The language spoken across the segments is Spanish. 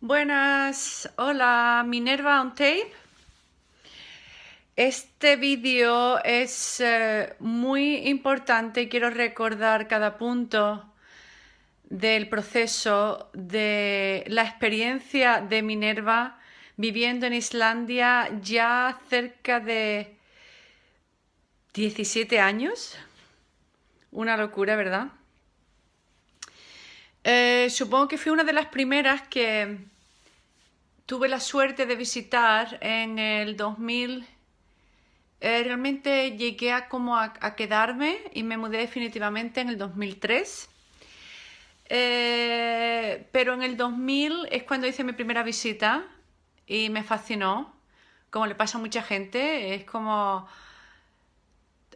Buenas, hola, Minerva on Tape. Este vídeo es muy importante. Quiero recordar cada punto del proceso de la experiencia de Minerva viviendo en Islandia ya cerca de 17 años. Una locura, ¿verdad? Supongo que fui una de las primeras que tuve la suerte de visitar en el 2000. Realmente llegué a quedarme y me mudé definitivamente en el 2003. Pero en el 2000 es cuando hice mi primera visita y me fascinó, como le pasa a mucha gente. Es como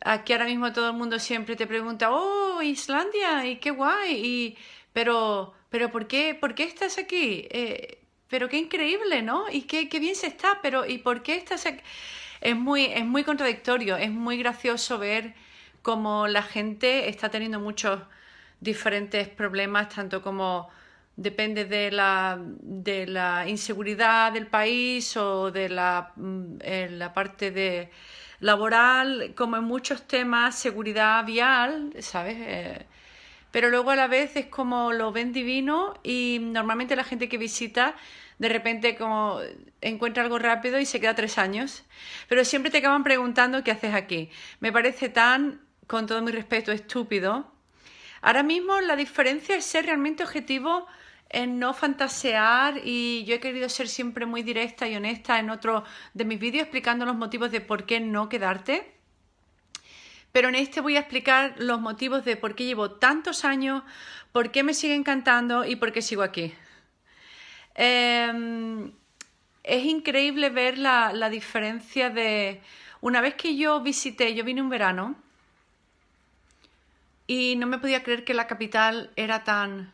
aquí ahora mismo todo el mundo siempre te pregunta, oh, Islandia, y qué guay, pero ¿por qué estás aquí? Pero qué increíble, ¿no? Y qué bien se está, pero ¿y por qué estás aquí? Es muy contradictorio, es muy gracioso ver cómo la gente está teniendo muchos diferentes problemas, tanto como depende de la inseguridad del país o de la parte de laboral, como en muchos temas, seguridad vial, ¿sabes? Pero luego a la vez es como lo ven divino y normalmente la gente que visita de repente como encuentra algo rápido y se queda 3 años. Pero siempre te acaban preguntando qué haces aquí. Me parece tan, con todo mi respeto, estúpido. Ahora mismo la diferencia es ser realmente objetivo en no fantasear y yo he querido ser siempre muy directa y honesta en otro de mis vídeos explicando los motivos de por qué no quedarte. Pero en este voy a explicar los motivos de por qué llevo tantos años, por qué me sigue encantando y por qué sigo aquí. Es increíble ver la diferencia de... Una vez que yo visité, yo vine un verano y no me podía creer que la capital era tan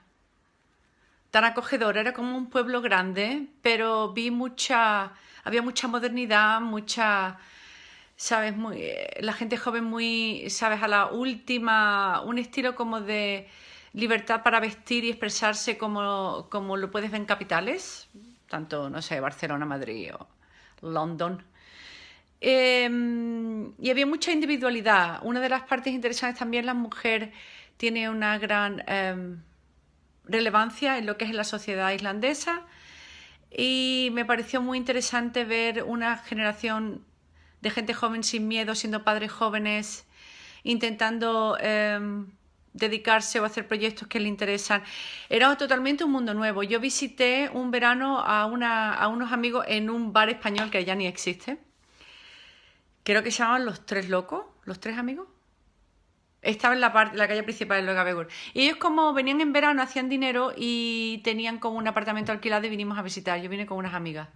acogedora, era como un pueblo grande, pero había mucha modernidad, ¿sabes? La gente joven muy, ¿sabes? A la última, un estilo como de libertad para vestir y expresarse como lo puedes ver en capitales, tanto, no sé, Barcelona, Madrid o London. Y había mucha individualidad. Una de las partes interesantes también, la mujer tiene una gran relevancia en lo que es la sociedad islandesa y me pareció muy interesante ver una generación de gente joven sin miedo, siendo padres jóvenes, intentando dedicarse o hacer proyectos que le interesan. Era totalmente un mundo nuevo. Yo visité un verano a unos amigos en un bar español que ya ni existe. Creo que se llamaban Los Tres Locos, Los Tres Amigos. Estaba en la calle principal de Logabegur. Y ellos como venían en verano, hacían dinero y tenían como un apartamento alquilado y vinimos a visitar. Yo vine con unas amigas.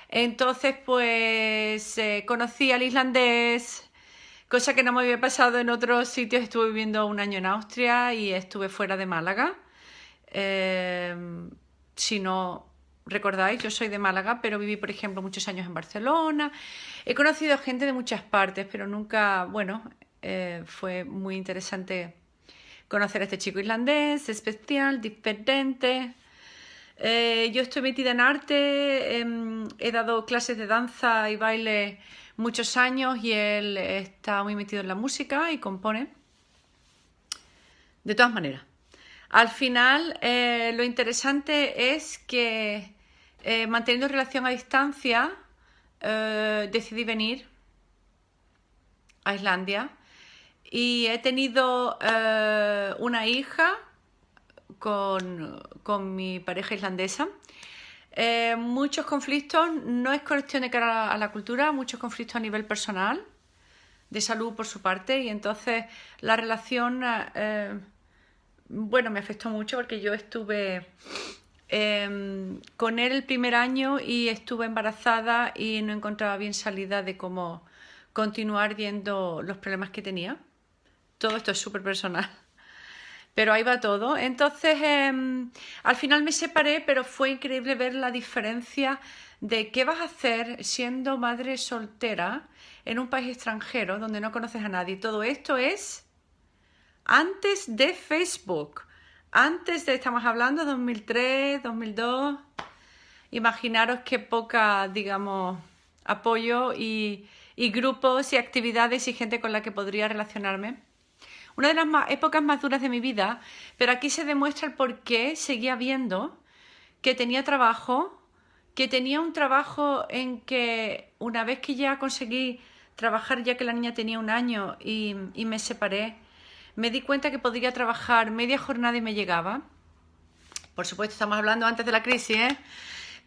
Entonces, pues conocí al islandés, cosa que no me había pasado en otros sitios. Estuve viviendo un año en Austria y estuve fuera de Málaga. Eh, si no recordáis, yo soy de Málaga, pero viví, por ejemplo, muchos años en Barcelona. He conocido gente de muchas partes, pero nunca, bueno, fue muy interesante conocer a este chico irlandés, especial, diferente. Yo estoy metida en arte, he dado clases de danza y baile muchos años y él está muy metido en la música y compone. De todas maneras, al final lo interesante es que manteniendo relación a distancia decidí venir a Islandia y he tenido una hija con mi pareja islandesa. Muchos conflictos, no es cuestión de cara a la cultura, muchos conflictos a nivel personal, de salud por su parte, y entonces la relación, bueno, me afectó mucho porque yo estuve con él el primer año y estuve embarazada y no encontraba bien salida de cómo continuar viendo los problemas que tenía. Todo esto es súper personal. Pero ahí va todo. Entonces, al final me separé, pero fue increíble ver la diferencia de qué vas a hacer siendo madre soltera en un país extranjero donde no conoces a nadie. Todo esto es antes de Facebook. Estamos hablando de 2003, 2002. imaginaros qué poca, digamos, apoyo y grupos y actividades y gente con la que podría relacionarme. Una de las épocas más duras de mi vida, pero aquí se demuestra el por qué seguía viendo que tenía trabajo, que tenía un trabajo en que una vez que ya conseguí trabajar, ya que la niña tenía 1 año y me separé, me di cuenta que podría trabajar media jornada y me llegaba. Por supuesto, estamos hablando antes de la crisis, ¿eh?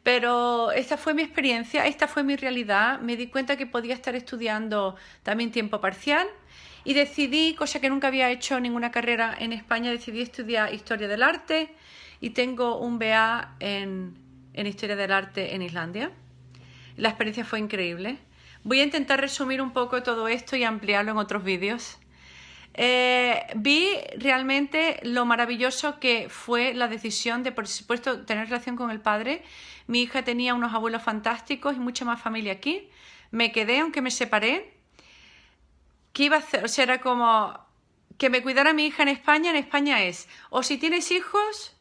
Pero esta fue mi experiencia, esta fue mi realidad. Me di cuenta que podía estar estudiando también tiempo parcial y decidí, cosa que nunca había hecho ninguna carrera en España, decidí estudiar Historia del Arte y tengo un BA en Historia del Arte en Islandia. La experiencia fue increíble. Voy a intentar resumir un poco todo esto y ampliarlo en otros vídeos. Vi realmente lo maravilloso que fue la decisión de, por supuesto, tener relación con el padre. Mi hija tenía unos abuelos fantásticos y mucha más familia aquí. Me quedé, aunque me separé. ¿Qué iba a hacer? O sea, era como que me cuidara mi hija en España. En España es, o si tienes hijos,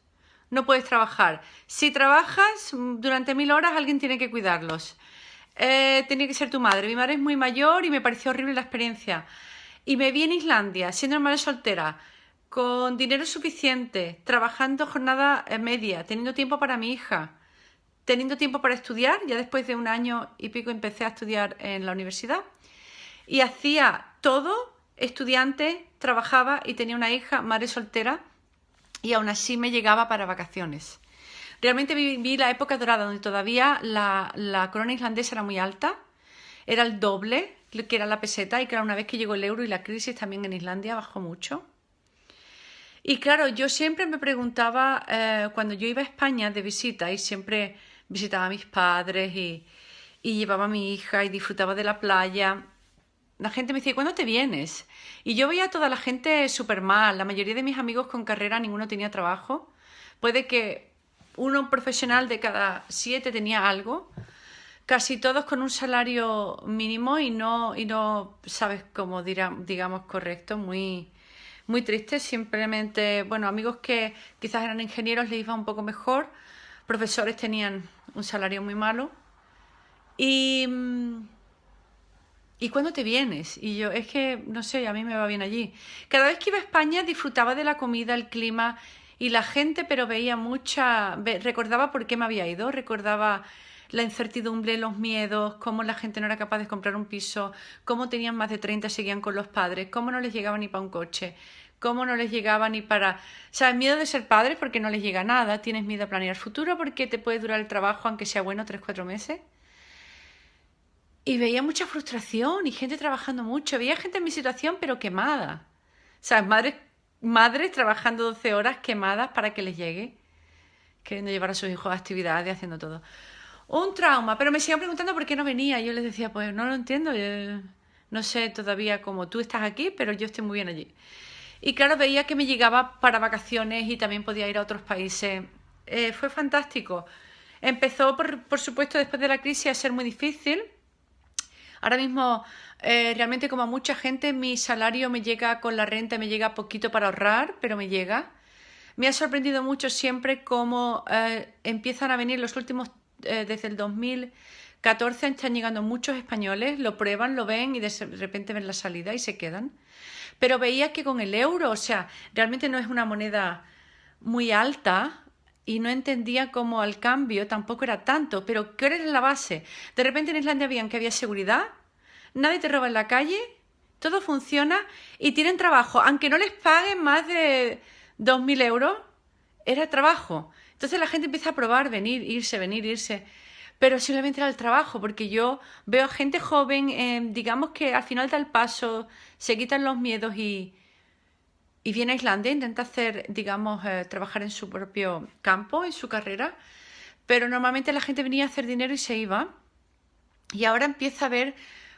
no puedes trabajar. Si trabajas durante 1000 horas, alguien tiene que cuidarlos. Tenía que ser tu madre. Mi madre es muy mayor y me pareció horrible la experiencia. Y me vi en Islandia, siendo madre soltera, con dinero suficiente, trabajando jornada media, teniendo tiempo para mi hija, teniendo tiempo para estudiar. Ya después de 1 año y pico empecé a estudiar en la universidad. Y hacía todo, estudiante, trabajaba y tenía una hija, madre soltera, y aún así me llegaba para vacaciones. Realmente viví la época dorada, donde todavía la corona islandesa era muy alta, era el doble que era la peseta, y claro, una vez que llegó el euro y la crisis también en Islandia bajó mucho. Y claro, yo siempre me preguntaba, cuando yo iba a España de visita y siempre visitaba a mis padres y llevaba a mi hija y disfrutaba de la playa, la gente me decía, ¿cuándo te vienes? Y yo veía a toda la gente súper mal. La mayoría de mis amigos con carrera, ninguno tenía trabajo. Puede que uno profesional de cada 7 tenía algo. Casi todos con un salario mínimo y no sabes cómo digamos correcto, muy triste. Simplemente, bueno, amigos que quizás eran ingenieros les iba un poco mejor. Profesores tenían un salario muy malo. Y... ¿Y cuándo te vienes? Y yo, es que, no sé, a mí me va bien allí. Cada vez que iba a España disfrutaba de la comida, el clima y la gente, pero veía recordaba por qué me había ido, recordaba la incertidumbre, los miedos, cómo la gente no era capaz de comprar un piso, cómo tenían más de 30 y seguían con los padres, cómo no les llegaba ni para un coche, cómo no les llegaba ni para... O sea, miedo de ser padres porque no les llega nada, tienes miedo a planear el futuro porque te puede durar el trabajo, aunque sea bueno, 3 o 4 meses. Y veía mucha frustración y gente trabajando mucho. Veía gente en mi situación, pero quemada. ¿Sabes? Madres trabajando 12 horas quemadas para que les llegue, queriendo llevar a sus hijos a actividades, haciendo todo. Un trauma, pero me siguen preguntando por qué no venía. Yo les decía, pues no lo entiendo. Yo no sé todavía cómo tú estás aquí, pero yo estoy muy bien allí. Y claro, veía que me llegaba para vacaciones y también podía ir a otros países. Fue fantástico. Empezó, por supuesto, después de la crisis a ser muy difícil. Ahora mismo, realmente como a mucha gente, mi salario me llega con la renta, me llega poquito para ahorrar, pero me llega. Me ha sorprendido mucho siempre cómo empiezan a venir los últimos, desde el 2014 están llegando muchos españoles, lo prueban, lo ven y de repente ven la salida y se quedan. Pero veía que con el euro, o sea, realmente no es una moneda muy alta, y no entendía cómo al cambio tampoco era tanto, pero ¿qué era la base? De repente en Islandia veían que había seguridad, nadie te roba en la calle, todo funciona y tienen trabajo, aunque no les paguen más de 2000 euros, era trabajo. Entonces la gente empieza a probar venir, irse, pero simplemente era el trabajo, porque yo veo a gente joven, digamos que al final da el paso, se quitan los miedos y viene a Islandia, intenta hacer, digamos, trabajar en su propio campo, en su carrera, pero normalmente la gente venía a hacer dinero y se iba. Y ahora empieza a haber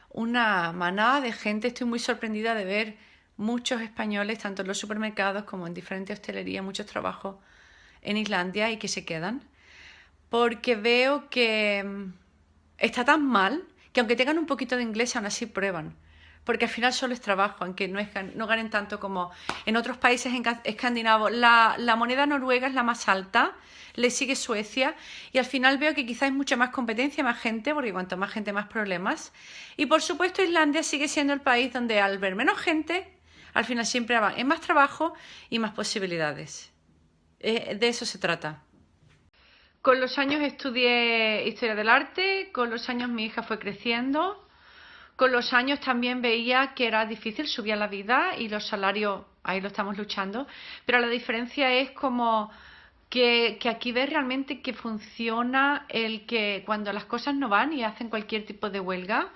una manada de gente, estoy muy sorprendida de ver muchos españoles, tanto en los supermercados como en diferentes hostelerías, muchos trabajos en Islandia y que se quedan, porque veo que está tan mal que aunque tengan un poquito de inglés, aún así prueban. porque al final solo es trabajo, aunque no ganen tanto como en otros países escandinavos. La moneda noruega es la más alta, le sigue Suecia, y al final veo que quizás hay mucha más competencia, más gente, porque cuanto más gente, más problemas. Y por supuesto Islandia sigue siendo el país donde al ver menos gente, al final siempre es más trabajo y más posibilidades. De eso se trata. Con los años estudié historia del arte, con los años mi hija fue creciendo. Con los años también veía que era difícil, subía la vida y los salarios, ahí lo estamos luchando, pero la diferencia es como que aquí ves realmente que funciona el que cuando las cosas no van y hacen cualquier tipo de huelga,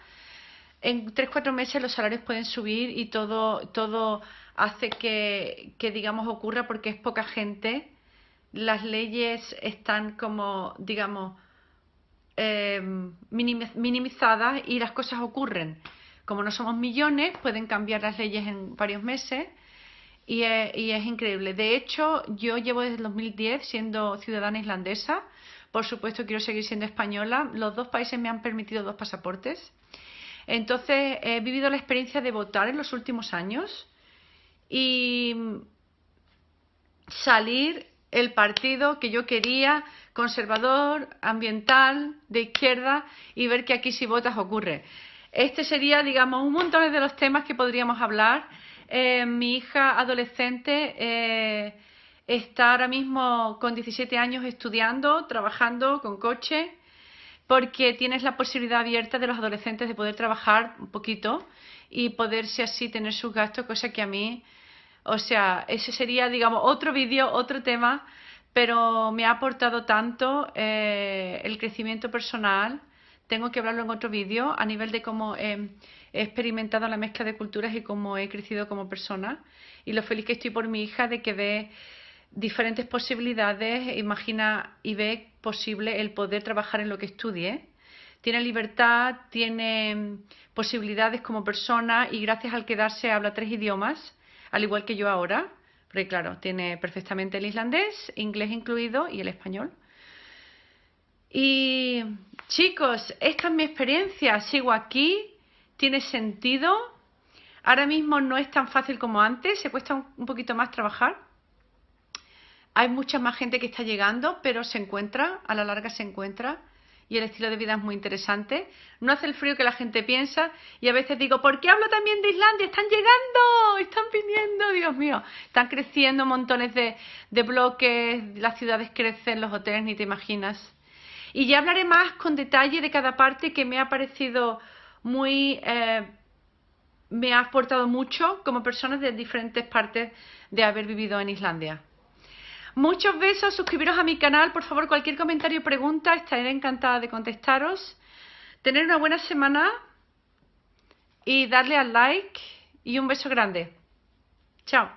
en 3 o 4 meses los salarios pueden subir y todo hace que digamos ocurra porque es poca gente, las leyes están como digamos minimizadas y las cosas ocurren. Como no somos millones, pueden cambiar las leyes en varios meses y es increíble. De hecho, yo llevo desde el 2010 siendo ciudadana islandesa. Por supuesto, quiero seguir siendo española. Los dos países me han permitido 2 pasaportes. Entonces, he vivido la experiencia de votar en los últimos años y salir el partido que yo quería, conservador, ambiental, de izquierda, y ver que aquí si votas ocurre. Este sería, digamos, un montón de los temas que podríamos hablar. Mi hija adolescente está ahora mismo con 17 años estudiando, trabajando con coche, porque tienes la posibilidad abierta de los adolescentes de poder trabajar un poquito y poderse así tener sus gastos, cosa que a mí, o sea, ese sería, digamos, otro vídeo, otro tema, pero me ha aportado tanto el crecimiento personal. Tengo que hablarlo en otro vídeo a nivel de cómo he experimentado la mezcla de culturas y cómo he crecido como persona. Y lo feliz que estoy por mi hija de que ve diferentes posibilidades, imagina y ve posible el poder trabajar en lo que estudie. Tiene libertad, tiene posibilidades como persona y gracias al quedarse habla 3 idiomas, al igual que yo ahora, porque claro, tiene perfectamente el islandés, inglés incluido y el español. Y chicos, esta es mi experiencia, sigo aquí, tiene sentido. Ahora mismo no es tan fácil como antes, se cuesta un poquito más trabajar. Hay mucha más gente que está llegando, pero se encuentra, a la larga se encuentra y el estilo de vida es muy interesante. No hace el frío que la gente piensa y a veces digo, ¿por qué hablo también de Islandia? ¡Están llegando! ¡Están viniendo! Dios mío, están creciendo montones de bloques, las ciudades crecen, los hoteles ni te imaginas. Y ya hablaré más con detalle de cada parte que me ha parecido muy... me ha aportado mucho como persona de diferentes partes de haber vivido en Islandia. Muchos besos, suscribiros a mi canal, por favor, cualquier comentario o pregunta, estaré encantada de contestaros. Tener una buena semana y darle al like y un beso grande. Chao.